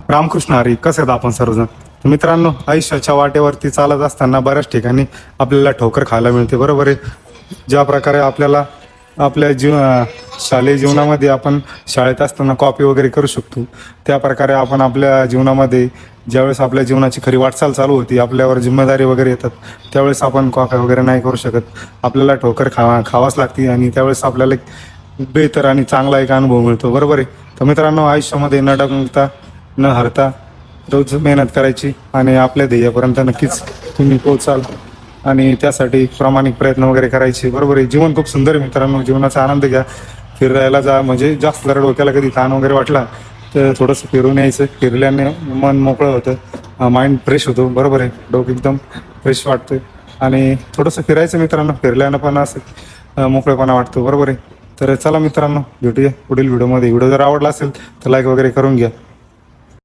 रामकृष्ण हरी. कसं आहेत आपण सर्वजण? तर मित्रांनो, आयुष्याच्या वाटेवरती चालत असताना बऱ्याच ठिकाणी आपल्याला ठोकर खायला मिळते, बरोबर आहे. ज्या प्रकारे आपल्याला आपल्या शालेय जीवनामध्ये आपण शाळेत असताना कॉपी वगैरे करू शकतो, त्या प्रकारे आपण आपल्या जीवनामध्ये ज्यावेळेस आपल्या जीवनाची खरी वाटचाल चालू होती, आपल्यावर जिम्मेदारी वगैरे येतात, त्यावेळेस आपण कॉपी वगैरे नाही करू शकत. आपल्याला ठोकर खावाच लागते आणि त्यावेळेस आपल्याला एक बेहतर आणि चांगला एक अनुभव मिळतो, बरोबर आहे. तर मित्रांनो, आयुष्यामध्ये न डगमगता न हरता रोज मेहनत करायची आणि आपल्या ध्येयापर्यंत नक्कीच तुम्ही पोहोचाल आणि त्यासाठी प्रामाणिक प्रयत्न वगैरे करायचे, बरोबर आहे. जीवन खूप सुंदर आहे मित्रांनो, जीवनाचा आनंद घ्या. फिरायला जा, म्हणजे जास्त जरा डोक्याला कधी ताण वगैरे वाटला तर थोडंसं फिरून यायचं. फिरल्याने मन मोकळं होतं, माइंड फ्रेश होतो, बरोबर आहे. डोकं एकदम फ्रेश वाटतं आणि थोडंसं फिरायचं मित्रांनो. फिरल्यानं पण असं मोकळेपणा वाटतो, बरोबर आहे. तर चला मित्रांनो, भेटूया पुढील व्हिडिओमध्ये. व्हिडिओ जर आवडला असेल तर लाईक वगैरे करून घ्या.